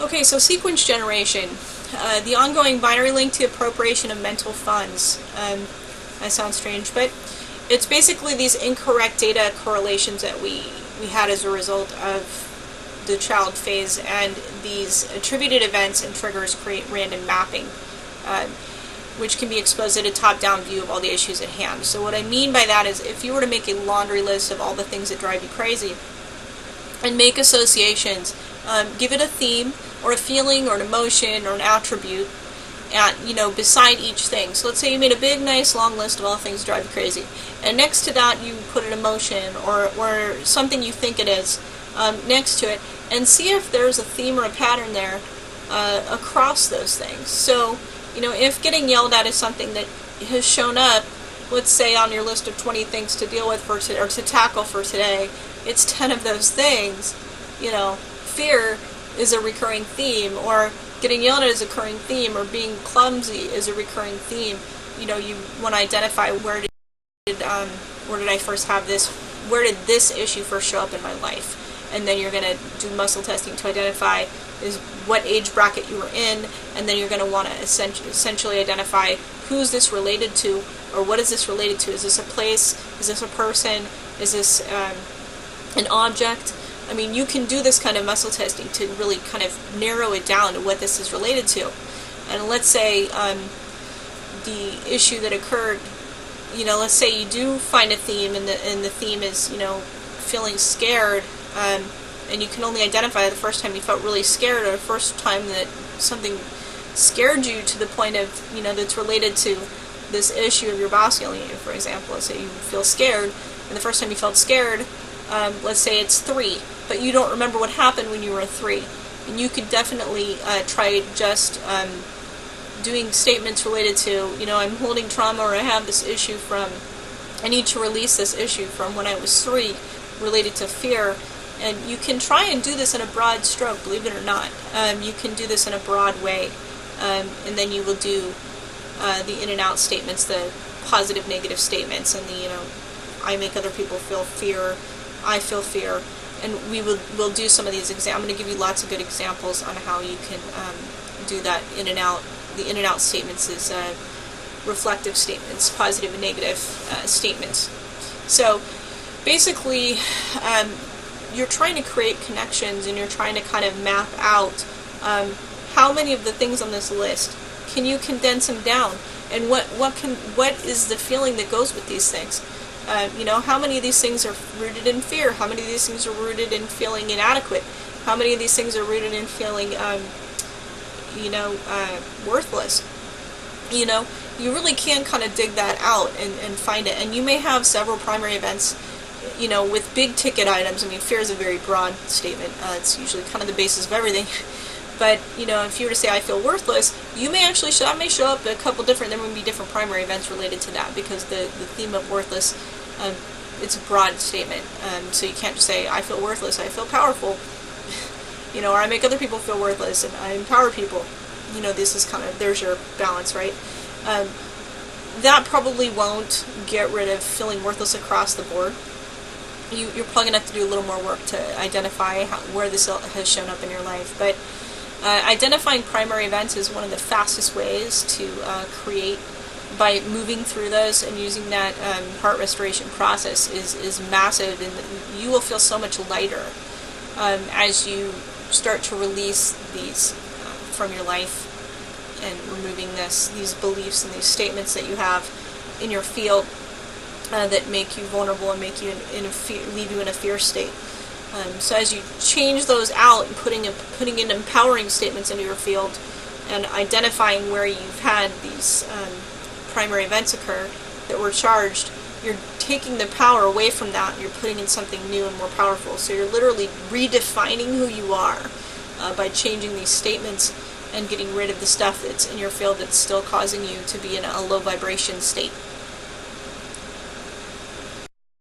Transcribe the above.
Okay, so sequence generation, the ongoing binary link to appropriation of mental funds. That sounds strange, but it's basically these incorrect data correlations that we had as a result of the child phase, and these attributed events and triggers create random mapping, which can be exposed at a top-down view of all the issues at hand. So what I mean by that is, if you were to make a laundry list of all the things that drive you crazy and make associations, give it a theme or a feeling or an emotion or an attribute beside each thing. So let's say you made a big, nice, long list of all the things that drive you crazy, and next to that you put an emotion or something you think it is next to it, and see if there's a theme or a pattern there across those things. So, if getting yelled at is something that has shown up, let's say on your list of 20 things to deal with for today, or to tackle for today, it's 10 of those things. Fear is a recurring theme, or getting yelled at is a recurring theme, or being clumsy is a recurring theme. You want to identify where did I first have this, where did this issue first show up in my life, and then you're going to do muscle testing to identify is what age bracket you were in, and then you're going to want to essentially identify who's this related to, or what is this related to. Is this a place? Is this a person? Is this an object? I mean, you can do this kind of muscle testing to really kind of narrow it down to what this is related to. And let's say the issue that occurred, let's say you do find a theme, and the theme is, feeling scared, and you can only identify the first time you felt really scared, or the first time that something scared you to the point of, that's related to this issue of your boss yelling at you, for example. Let's say you feel scared, and the first time you felt scared, let's say it's 3, but you don't remember what happened when you were 3. And you could definitely try just doing statements related to, I'm holding trauma, or I have this issue from, I need to release this issue from when I was 3, related to fear. And you can try and do this in a broad stroke, believe it or not. You can do this in a broad way, and then you will do the in and out statements, the positive, negative statements, and the, I make other people feel fear, I feel fear, and we'll do some of these examples. I'm going to give you lots of good examples on how you can do that in and out. The in and out statements is reflective statements, positive and negative statements. So basically, you're trying to create connections, and you're trying to kind of map out how many of the things on this list can you condense them down, and what is the feeling that goes with these things. How many of these things are rooted in fear? How many of these things are rooted in feeling inadequate? How many of these things are rooted in feeling, worthless? You really can kind of dig that out and find it. And you may have several primary events, with big ticket items. I mean, fear is a very broad statement. It's usually kind of the basis of everything. But, if you were to say, I feel worthless, you may actually, that may show up a couple different, there may be different primary events related to that, because the theme of worthless, it's a broad statement. So you can't just say, I feel worthless, I feel powerful, or I make other people feel worthless, and I empower people. This is kind of, there's your balance, right? That probably won't get rid of feeling worthless across the board. You're probably going to have to do a little more work to identify where this has shown up in your life. But identifying primary events is one of the fastest ways to create, by moving through those and using that heart restoration process is massive, and you will feel so much lighter as you start to release these from your life, and removing these beliefs and these statements that you have in your field that make you vulnerable and make you leave you in a fear state. So as you change those out and putting in empowering statements into your field, and identifying where you've had these primary events occur that were charged, you're taking the power away from that, and you're putting in something new and more powerful. So you're literally redefining who you are by changing these statements and getting rid of the stuff that's in your field that's still causing you to be in a low vibration state.